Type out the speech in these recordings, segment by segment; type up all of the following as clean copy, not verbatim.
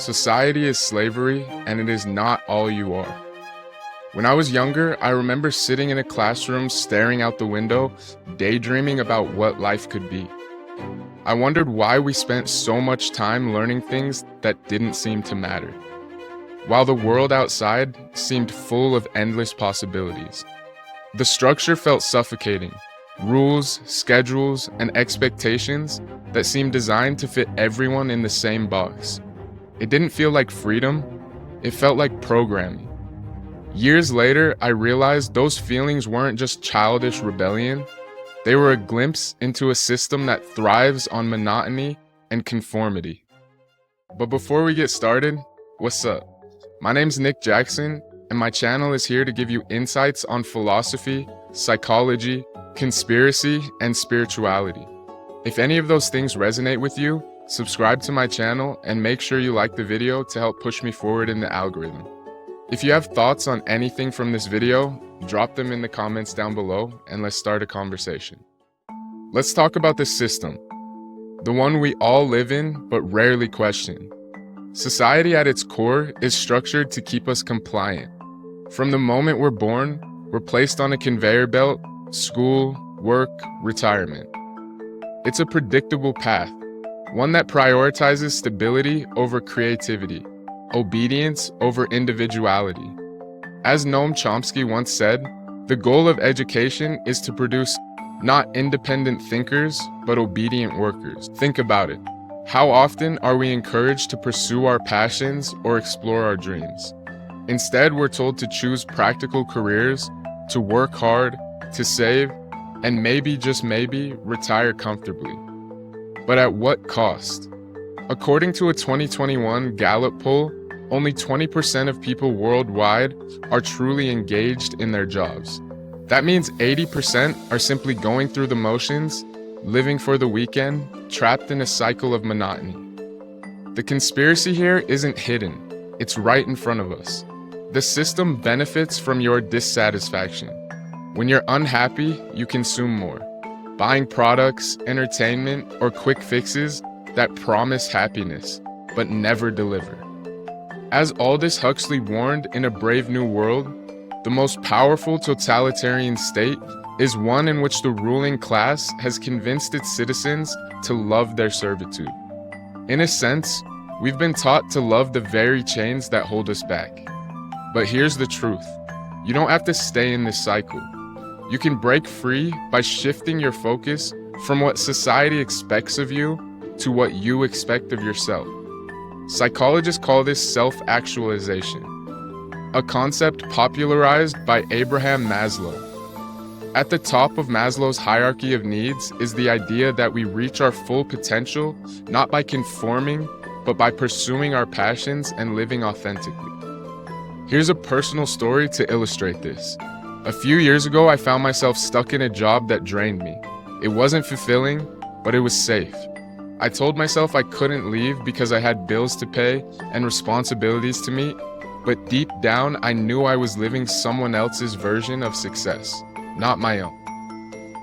Society is slavery, and it is not all you are. When I was younger, I remember sitting in a classroom staring out the window, daydreaming about what life could be. I wondered why we spent so much time learning things that didn't seem to matter, while the world outside seemed full of endless possibilities. The structure felt suffocating. Rules, schedules, and expectations that seemed designed to fit everyone in the same box. It didn't feel like freedom, it felt like programming. Years later, I realized those feelings weren't just childish rebellion, they were a glimpse into a system that thrives on monotony and conformity. But before we get started, what's up? My name's Nick Jackson, and my channel is here to give you insights on philosophy, psychology, conspiracy, and spirituality. If any of those things resonate with you, subscribe to my channel and make sure you like the video to help push me forward in the algorithm. If you have thoughts on anything from this video, drop them in the comments down below and let's start a conversation. Let's talk about the system, the one we all live in but rarely question. Society at its core is structured to keep us compliant. From the moment we're born, we're placed on a conveyor belt: school, work, retirement. It's a predictable path, one that prioritizes stability over creativity, obedience over individuality. As Noam Chomsky once said, the goal of education is to produce not independent thinkers, but obedient workers. Think about it. How often are we encouraged to pursue our passions or explore our dreams? Instead, we're told to choose practical careers, to work hard, to save, and maybe, just maybe, retire comfortably. But at what cost? According to a 2021 Gallup poll, only 20% of people worldwide are truly engaged in their jobs. That means 80% are simply going through the motions, living for the weekend, trapped in a cycle of monotony. The conspiracy here isn't hidden, it's right in front of us. The system benefits from your dissatisfaction. When you're unhappy, you consume more, buying products, entertainment, or quick fixes that promise happiness, but never deliver. As Aldous Huxley warned in A Brave New World, the most powerful totalitarian state is one in which the ruling class has convinced its citizens to love their servitude. In a sense, we've been taught to love the very chains that hold us back. But here's the truth. You don't have to stay in this cycle. You can break free by shifting your focus from what society expects of you to what you expect of yourself. Psychologists call this self-actualization, a concept popularized by Abraham Maslow. At the top of Maslow's hierarchy of needs is the idea that we reach our full potential not by conforming, but by pursuing our passions and living authentically. Here's a personal story to illustrate this. A few years ago, I found myself stuck in a job that drained me. It wasn't fulfilling, but it was safe. I told myself I couldn't leave because I had bills to pay and responsibilities to meet, but deep down, I knew I was living someone else's version of success, not my own.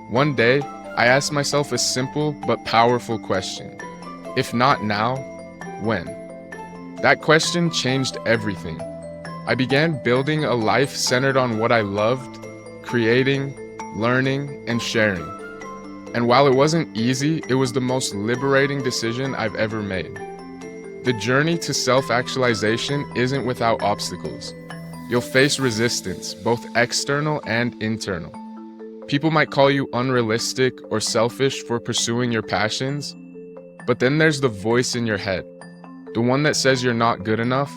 One day, I asked myself a simple but powerful question. If not now, when? That question changed everything. I began building a life centered on what I loved, creating, learning, and sharing. And while it wasn't easy, it was the most liberating decision I've ever made. The journey to self-actualization isn't without obstacles. You'll face resistance, both external and internal. People might call you unrealistic or selfish for pursuing your passions, but then there's the voice in your head, the one that says you're not good enough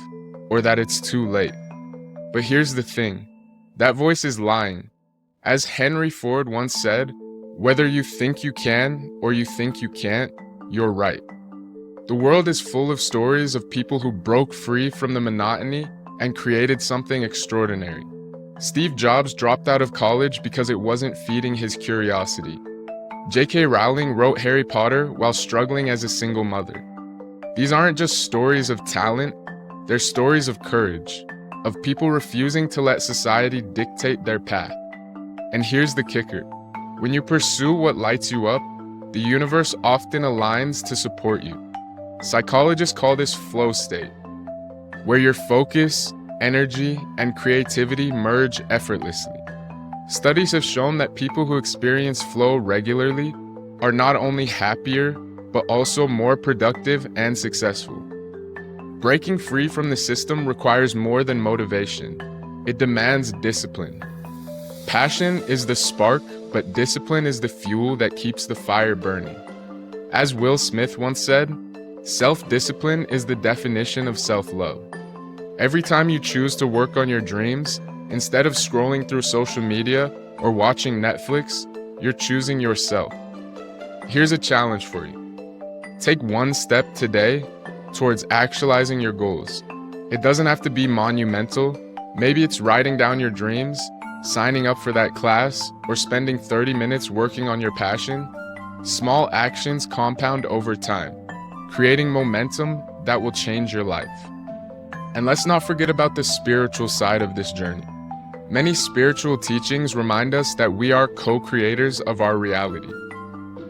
or that it's too late. But here's the thing, that voice is lying. As Henry Ford once said, whether you think you can or you think you can't, you're right. The world is full of stories of people who broke free from the monotony and created something extraordinary. Steve Jobs dropped out of college because it wasn't feeding his curiosity. J.K. Rowling wrote Harry Potter while struggling as a single mother. These aren't just stories of talent, they're stories of courage, of people refusing to let society dictate their path. And here's the kicker. When you pursue what lights you up, the universe often aligns to support you. Psychologists call this flow state, where your focus, energy, and creativity merge effortlessly. Studies have shown that people who experience flow regularly are not only happier, but also more productive and successful. Breaking free from the system requires more than motivation. It demands discipline. Passion is the spark, but discipline is the fuel that keeps the fire burning. As Will Smith once said, self-discipline is the definition of self-love. Every time you choose to work on your dreams, instead of scrolling through social media or watching Netflix, you're choosing yourself. Here's a challenge for you. Take one step today towards actualizing your goals. It doesn't have to be monumental. Maybe it's writing down your dreams, signing up for that class, or spending 30 minutes working on your passion. Small actions compound over time, creating momentum that will change your life. And let's not forget about the spiritual side of this journey. Many spiritual teachings remind us that we are co-creators of our reality.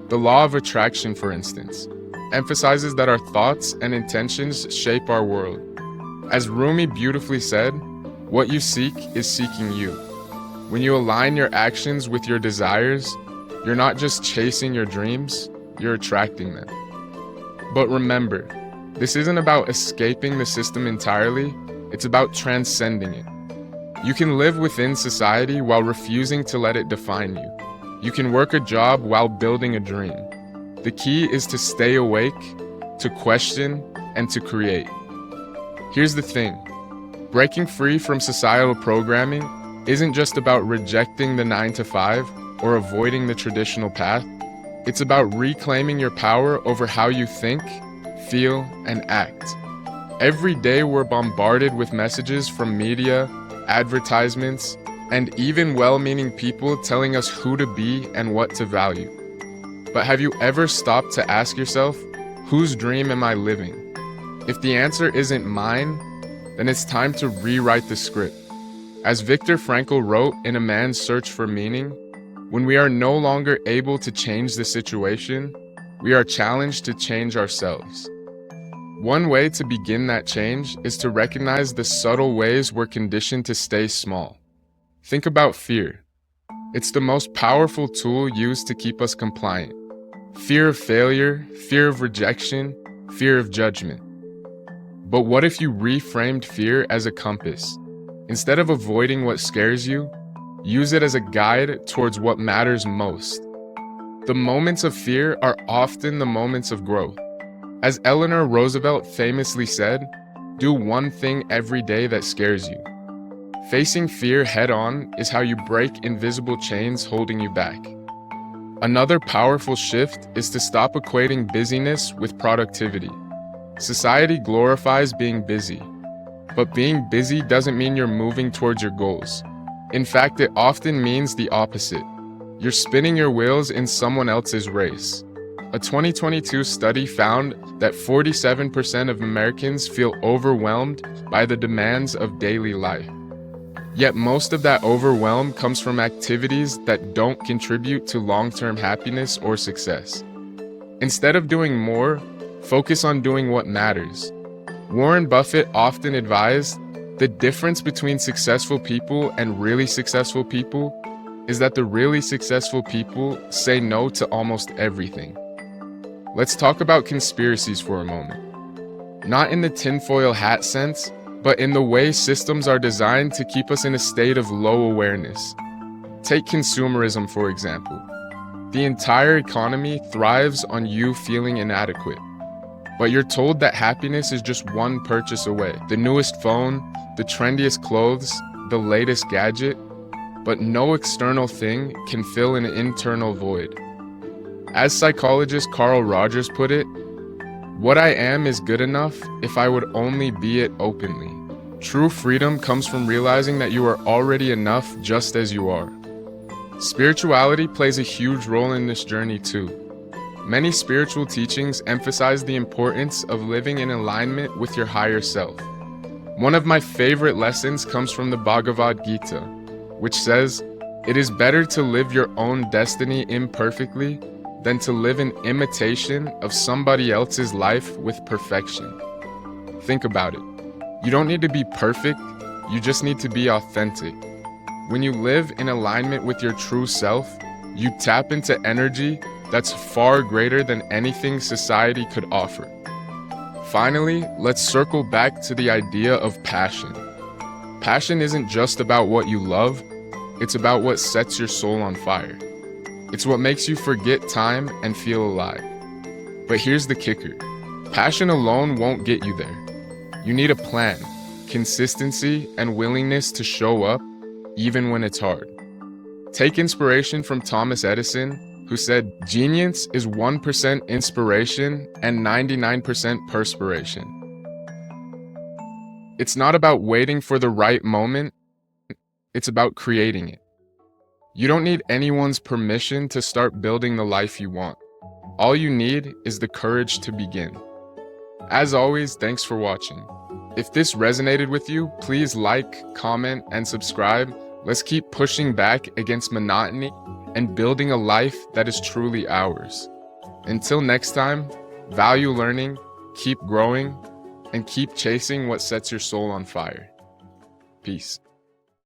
The law of attraction, for instance, emphasizes that our thoughts and intentions shape our world. As Rumi beautifully said, what you seek is seeking you. When you align your actions with your desires, you're not just chasing your dreams, you're attracting them. But remember, this isn't about escaping the system entirely, it's about transcending it. You can live within society while refusing to let it define you. You can work a job while building a dream. The key is to stay awake, to question, and to create. Here's the thing. Breaking free from societal programming isn't just about rejecting the 9-to-5 or avoiding the traditional path. It's about reclaiming your power over how you think, feel, and act. Every day we're bombarded with messages from media, advertisements, and even well-meaning people telling us who to be and what to value. But have you ever stopped to ask yourself, whose dream am I living? If the answer isn't mine, then it's time to rewrite the script. As Viktor Frankl wrote in A Man's Search for Meaning, when we are no longer able to change the situation, we are challenged to change ourselves. One way to begin that change is to recognize the subtle ways we're conditioned to stay small. Think about fear. It's the most powerful tool used to keep us compliant. Fear of failure, fear of rejection, fear of judgment. But what if you reframed fear as a compass? Instead of avoiding what scares you, use it as a guide towards what matters most. The moments of fear are often the moments of growth. As Eleanor Roosevelt famously said, do one thing every day that scares you. Facing fear head-on is how you break invisible chains holding you back. Another powerful shift is to stop equating busyness with productivity. Society glorifies being busy, but being busy doesn't mean you're moving towards your goals. In fact, it often means the opposite. You're spinning your wheels in someone else's race. A 2022 study found that 47% of Americans feel overwhelmed by the demands of daily life. Yet most of that overwhelm comes from activities that don't contribute to long-term happiness or success. Instead of doing more, focus on doing what matters. Warren Buffett often advised, the difference between successful people and really successful people is that the really successful people say no to almost everything. Let's talk about conspiracies for a moment. Not in the tinfoil hat sense, but in the way systems are designed to keep us in a state of low awareness. Take consumerism, for example. The entire economy thrives on you feeling inadequate. But you're told that happiness is just one purchase away. The newest phone, the trendiest clothes, the latest gadget, but no external thing can fill an internal void. As psychologist Carl Rogers put it, what I am is good enough if I would only be it openly. True freedom comes from realizing that you are already enough just as you are. Spirituality plays a huge role in this journey too. Many spiritual teachings emphasize the importance of living in alignment with your higher self. One of my favorite lessons comes from the Bhagavad Gita, which says, "It is better to live your own destiny imperfectly than to live in imitation of somebody else's life with perfection." Think about it. You don't need to be perfect, you just need to be authentic. When you live in alignment with your true self, you tap into energy that's far greater than anything society could offer. Finally, let's circle back to the idea of passion. Passion isn't just about what you love, it's about what sets your soul on fire. It's what makes you forget time and feel alive. But here's the kicker. Passion alone won't get you there. You need a plan, consistency, and willingness to show up even when it's hard. Take inspiration from Thomas Edison, who said, "Genius is 1% inspiration and 99% perspiration." It's not about waiting for the right moment, it's about creating it. You don't need anyone's permission to start building the life you want. All you need is the courage to begin. As always, thanks for watching. If this resonated with you, please like, comment, and subscribe. Let's keep pushing back against monotony and building a life that is truly ours. Until next time, value learning, keep growing, and keep chasing what sets your soul on fire. Peace.